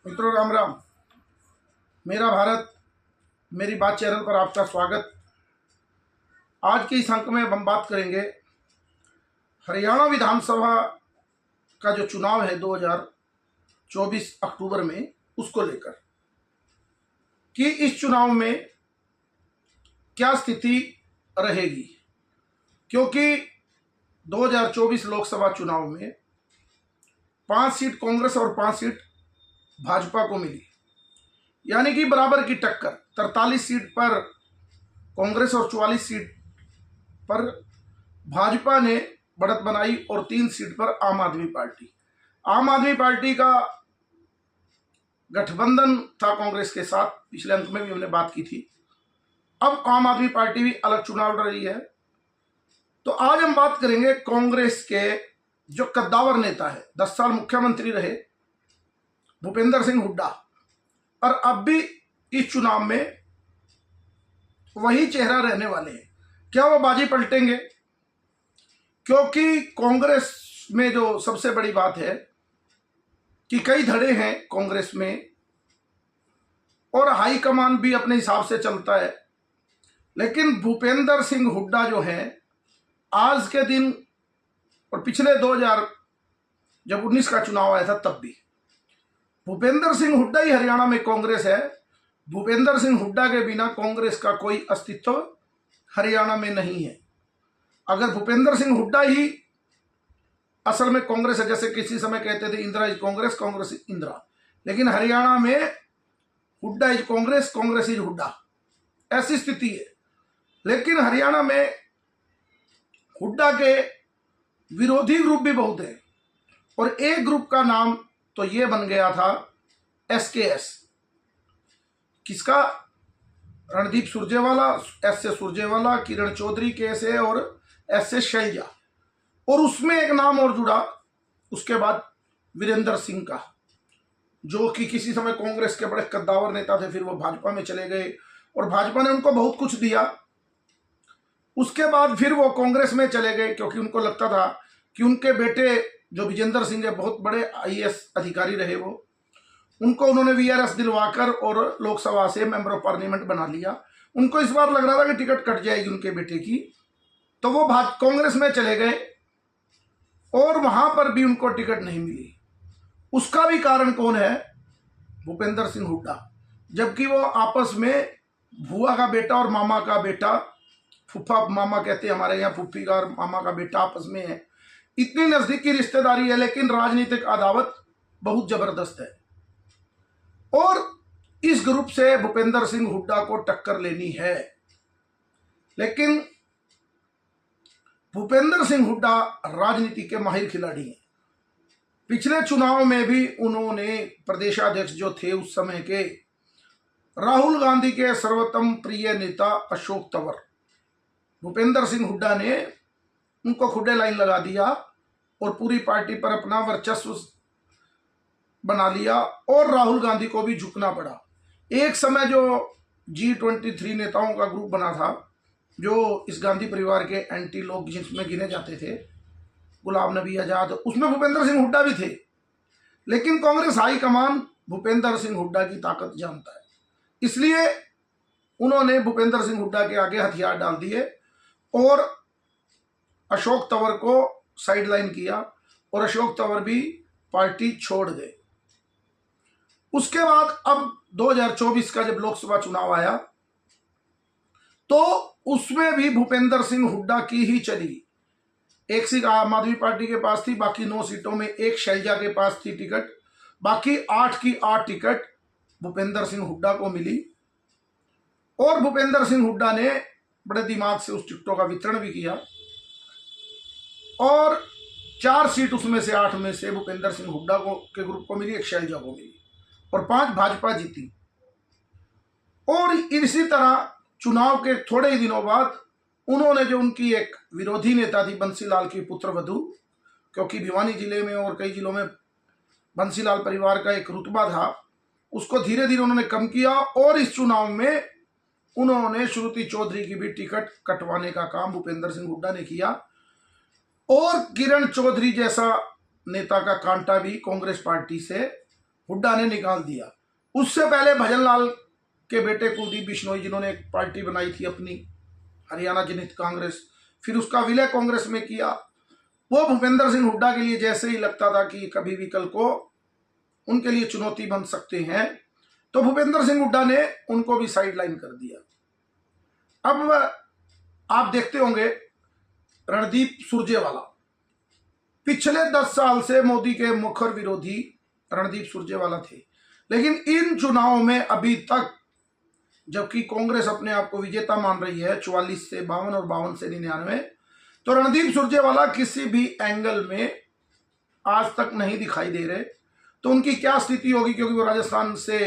मित्रों राम राम। मेरा भारत मेरी बात चैनल पर आपका स्वागत। आज के इस अंक में हम बात करेंगे हरियाणा विधानसभा का जो चुनाव है 2024 अक्टूबर में, उसको लेकर कि इस चुनाव में क्या स्थिति रहेगी, क्योंकि 2024 लोकसभा चुनाव में 5 सीट कांग्रेस और 5 सीट भाजपा को मिली, यानी कि बराबर की टक्कर। 43 सीट पर कांग्रेस और 44 सीट पर भाजपा ने बढ़त बनाई और 3 सीट पर आम आदमी पार्टी का गठबंधन था कांग्रेस के साथ। पिछले अंक में भी हमने बात की थी। अब आम आदमी पार्टी भी अलग चुनाव लड़ रही है। तो आज हम बात करेंगे कांग्रेस के जो कद्दावर नेता है, 10 साल मुख्यमंत्री रहे भूपेंद्र सिंह हुड्डा, और अब भी इस चुनाव में वही चेहरा रहने वाले हैं। क्या वो बाजी पलटेंगे? क्योंकि कांग्रेस में जो सबसे बड़ी बात है कि कई धड़े हैं कांग्रेस में और हाईकमान भी अपने हिसाब से चलता है, लेकिन भूपेंद्र सिंह हुड्डा जो है आज के दिन और पिछले 2019 का चुनाव आया था तब भी भूपेंद्र सिंह हुड्डा ही हरियाणा में कांग्रेस है। भूपेंद्र सिंह हुड्डा के बिना कांग्रेस का कोई अस्तित्व हरियाणा में नहीं है। अगर भूपेंद्र सिंह हुड्डा ही असल में कांग्रेस है, जैसे किसी समय कहते थे इंदिरा इज कांग्रेस, कांग्रेस इज इंदिरा, लेकिन हरियाणा में हुड्डा इज कांग्रेस, कांग्रेस इज हुड्डा, ऐसी स्थिति है। लेकिन हरियाणा में हुड्डा के विरोधी ग्रुप भी बहुत है और एक ग्रुप का नाम तो ये बन गया था SKS। किसका? रणदीप सुरजेवाला, S.से सुरजेवाला, किरण चौधरी कैसे और S.से शैलजा, और उसमें एक नाम और जुड़ा उसके बाद वीरेंद्र सिंह का, जो कि किसी समय कांग्रेस के बड़े कद्दावर नेता थे। फिर वो भाजपा में चले गए और भाजपा ने उनको बहुत कुछ दिया। उसके बाद फिर वो कांग्रेस में चले गए क्योंकि उनको लगता था कि उनके बेटे जो विजेंद्र सिंह है, बहुत बड़े IAS अधिकारी रहे वो, उनको उन्होंने VRS दिलवाकर और लोकसभा से मेंबर ऑफ पार्लियामेंट बना लिया। उनको इस बार लग रहा था कि टिकट कट जाएगी उनके बेटे की, तो वो कांग्रेस में चले गए और वहां पर भी उनको टिकट नहीं मिली। उसका भी कारण कौन है? भूपेंद्र सिंह हुड्डा। जबकि वो आपस में भुआ का बेटा और मामा का बेटा, फूफा मामा कहते हैं हमारे यहाँ, फूफी का और मामा का बेटा आपस में है। इतनी नजदीकी रिश्तेदारी है, लेकिन राजनीतिक अदावत बहुत जबरदस्त है और इस ग्रुप से भूपेंद्र सिंह हुड्डा को टक्कर लेनी है। लेकिन भूपेंद्र सिंह हुड्डा राजनीति के माहिर खिलाड़ी हैं। पिछले चुनाव में भी उन्होंने प्रदेशाध्यक्ष जो थे उस समय के राहुल गांधी के सर्वोत्तम प्रिय नेता अशोक तंवर, भूपेंद्र सिंह हुड्डा ने उनको खुदे लाइन लगा दिया और पूरी पार्टी पर अपना वर्चस्व बना लिया और राहुल गांधी को भी झुकना पड़ा। एक समय जो G23 नेताओं का ग्रुप बना था, जो इस गांधी परिवार के एंटी लोग जिसमें गिने जाते थे, गुलाम नबी आजाद, उसमें भूपेंद्र सिंह हुड्डा भी थे। लेकिन कांग्रेस हाईकमान भूपेंद्र सिंह हुड्डा की ताकत जानता है, इसलिए उन्होंने भूपेंद्र सिंह हुड्डा के आगे हथियार डाल दिए और अशोक तंवर को साइडलाइन किया और अशोक तंवर भी पार्टी छोड़ गए। उसके बाद अब 2024 का जब लोकसभा चुनाव आया तो उसमें भी भूपेंद्र सिंह हुड्डा की ही चली। एक सीट आम आदमी पार्टी के पास थी, बाकी 9 सीटों में एक शैलजा के पास थी टिकट, बाकी 8 की 8 टिकट भूपेंद्र सिंह हुड्डा को मिली और भूपेंद्र सिंह हुड्डा ने बड़े दिमाग से उस टिकटों का वितरण भी किया और 4 सीट उसमें से 8 में से भूपेंद्र सिंह हुड्डा को के ग्रुप को मिली, एक शैलजा को मिली और 5 भाजपा जीती। और इसी तरह चुनाव के थोड़े ही दिनों बाद उन्होंने जो उनकी एक विरोधी नेता थी बंसीलाल की पुत्रवधू, क्योंकि भिवानी जिले में और कई जिलों में बंसीलाल परिवार का एक रुतबा था, उसको धीरे धीरे उन्होंने कम किया और इस चुनाव में उन्होंने श्रुति चौधरी की भी टिकट कटवाने का काम भूपेंद्र सिंह हुड्डा ने किया और किरण चौधरी जैसा नेता का कांटा भी कांग्रेस पार्टी से हुड्डा ने निकाल दिया। उससे पहले भजन लाल के बेटे कुलदीप बिश्नोई, जिन्होंने एक पार्टी बनाई थी अपनी हरियाणा जनहित कांग्रेस, फिर उसका विलय कांग्रेस में किया, वो भूपेंद्र सिंह हुड्डा के लिए जैसे ही लगता था कि कभी भी कल को उनके लिए चुनौती बन सकते हैं, तो भूपेंद्र सिंह हुड्डा ने उनको भी साइडलाइन कर दिया। अब आप देखते होंगे रणदीप सुरजेवाला, पिछले 10 साल से मोदी के मुखर विरोधी रणदीप सुरजेवाला थे, लेकिन इन चुनावों में अभी तक, जबकि कांग्रेस अपने आप को विजेता मान रही है 44 से 52 और 52 से 99, तो रणदीप सुरजेवाला किसी भी एंगल में आज तक नहीं दिखाई दे रहे। तो उनकी क्या स्थिति होगी, क्योंकि वो राजस्थान से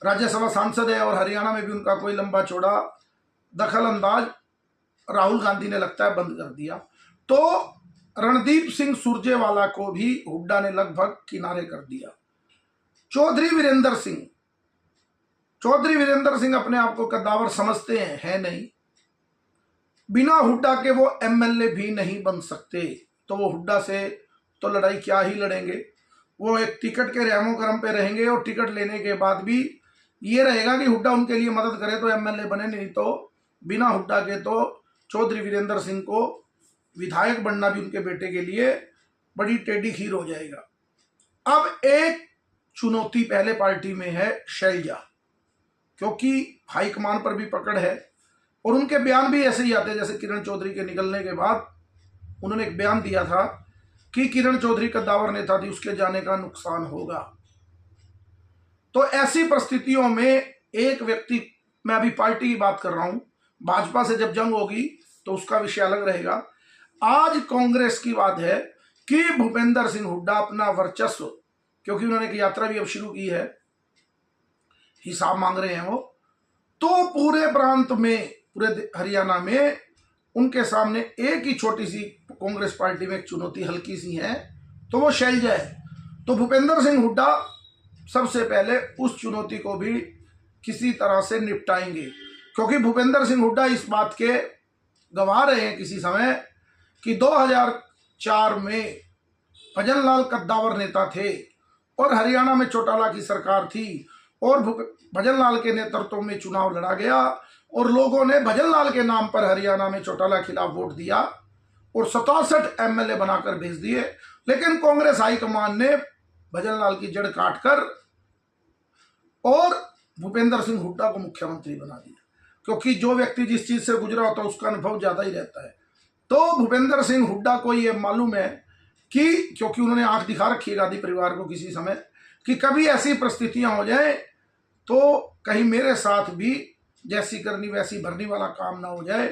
राज्यसभा सांसद है और हरियाणा में भी उनका कोई लंबा चौड़ा दखल अंदाज राहुल गांधी ने लगता है बंद कर दिया। तो रणदीप सिंह सुरजेवाला को भी हुड्डा ने लगभग किनारे कर दिया। चौधरी वीरेंद्र सिंह अपने आप को कद्दावर समझते हैं, है नहीं, बिना हुड्डा के वो एमएलए भी नहीं बन सकते, तो वो हुड्डा से तो लड़ाई क्या ही लड़ेंगे। वो एक टिकट के रहमो करम पे रहेंगे और टिकट लेने के बाद भी ये रहेगा कि हुड्डा उनके लिए मदद करे तो एमएलए बने, नहीं तो बिना हुड्डा के तो चौधरी वीरेंद्र सिंह को विधायक बनना भी उनके बेटे के लिए बड़ी टेढ़ी खीर हो जाएगा। अब एक चुनौती पहले पार्टी में है शैलजा, क्योंकि हाईकमान पर भी पकड़ है और उनके बयान भी ऐसे ही आते हैं। जैसे किरण चौधरी के निकलने के बाद उन्होंने एक बयान दिया था कि किरण चौधरी कद्दावर नेता थी, उसके जाने का नुकसान होगा। तो ऐसी परिस्थितियों में एक व्यक्ति, मैं अभी पार्टी की बात कर रहा हूं, भाजपा से जब जंग होगी तो उसका विषय अलग रहेगा। आज कांग्रेस की बात है कि भूपेंद्र सिंह हुड्डा अपना वर्चस्व, क्योंकि उन्होंने एक यात्रा भी अब शुरू की है, हिसाब मांग रहे हैं वो, तो पूरे प्रांत में, पूरे हरियाणा में उनके सामने एक ही छोटी सी कांग्रेस पार्टी में एक चुनौती हल्की सी है, तो वो शैलजा है। तो भूपेंद्र सिंह हुड्डा सबसे पहले उस चुनौती को भी किसी तरह से निपटाएंगे, क्योंकि भूपेंद्र सिंह हुड्डा इस बात के गवाह रहे हैं किसी समय कि 2004 में भजन लाल कद्दावर नेता थे और हरियाणा में चौटाला की सरकार थी और भजन लाल के नेतृत्व में चुनाव लड़ा गया और लोगों ने भजन लाल के नाम पर हरियाणा में चौटाला खिलाफ वोट दिया और 67 एमएलए बनाकर भेज दिए। लेकिन कांग्रेस हाईकमान ने भजन लाल की जड़ काटकर और भूपेंद्र सिंह हुड्डा को मुख्यमंत्री बना दिया, क्योंकि जो व्यक्ति जिस चीज से गुजरा होता है उसका अनुभव ज्यादा ही रहता है। तो भूपेंद्र सिंह हुड्डा को ये मालूम है कि, क्योंकि उन्होंने आंख दिखा रखी है गांधी परिवार को किसी समय, कि कभी ऐसी परिस्थितियां हो जाए तो कहीं मेरे साथ भी जैसी करनी वैसी भरनी वाला काम ना हो जाए।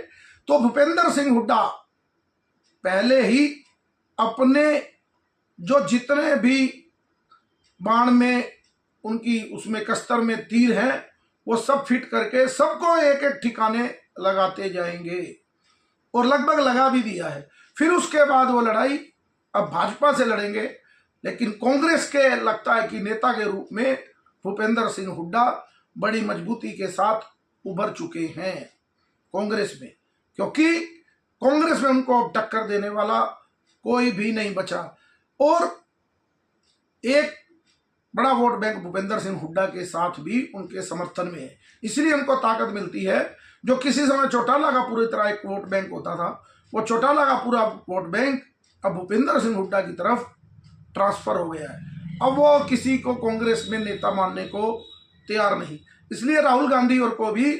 तो भूपेंद्र सिंह हुड्डा पहले ही अपने जो जितने भी बाण में उनकी उसमें कस्तर में तीर हैं वो सब फिट करके सबको एक एक ठिकाने लगाते जाएंगे और लगभग लगा भी दिया है। फिर उसके बाद वो लड़ाई अब भाजपा से लड़ेंगे, लेकिन कांग्रेस के लगता है कि नेता के रूप में भूपेंद्र सिंह हुड्डा बड़ी मजबूती के साथ उभर चुके हैं कांग्रेस में, क्योंकि कांग्रेस में उनको टक्कर देने वाला कोई भी नहीं बचा और एक बड़ा वोट बैंक भूपेंद्र सिंह हुड्डा के साथ भी उनके समर्थन में है। इसलिए उनको ताकत मिलती है। जो किसी समय चौटाला का पूरी तरह एक वोट बैंक होता था, वो चौटाला का पूरा वोट बैंक अब भूपेंद्र सिंह हुड्डा की तरफ ट्रांसफर हो गया है। अब वो किसी को कांग्रेस में नेता मानने को तैयार नहीं। इसलिए राहुल गांधी और को भी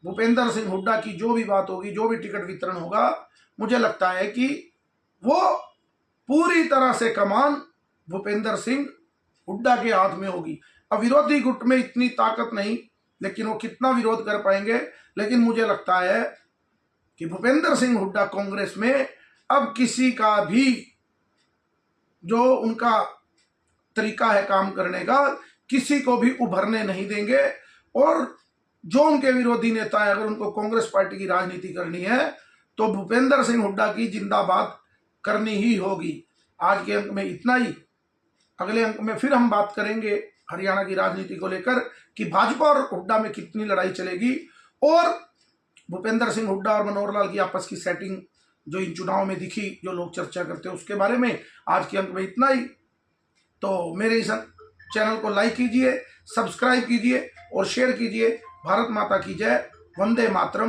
भूपेंद्र सिंह हुड्डा की जो भी बात होगी, जो भी टिकट वितरण होगा, मुझे लगता है कि वो पूरी तरह से कमान भूपेंद्र सिंह हुड्डा के हाथ में होगी। अब विरोधी गुट में इतनी ताकत नहीं, लेकिन वो कितना विरोध कर पाएंगे। लेकिन मुझे लगता है कि भूपेंद्र सिंह हुड्डा कांग्रेस में अब किसी का भी जो उनका तरीका है काम करने का, किसी को भी उभरने नहीं देंगे। और जो उनके विरोधी नेता है, अगर उनको कांग्रेस पार्टी की राजनीति करनी है तो भूपेंद्र सिंह हुड्डा की जिंदाबाद करनी ही होगी। आज के अंक में इतना ही। अगले अंक में फिर हम बात करेंगे हरियाणा की राजनीति को लेकर कि भाजपा और हुड्डा में कितनी लड़ाई चलेगी और भूपेंद्र सिंह हुड्डा और मनोहर लाल की आपस की सेटिंग जो इन चुनाव में दिखी, जो लोग चर्चा करते हैं उसके बारे में। आज के अंक में इतना ही। तो मेरे इस चैनल को लाइक कीजिए, सब्सक्राइब कीजिए और शेयर कीजिए। भारत माता की जय। वंदे मातरम।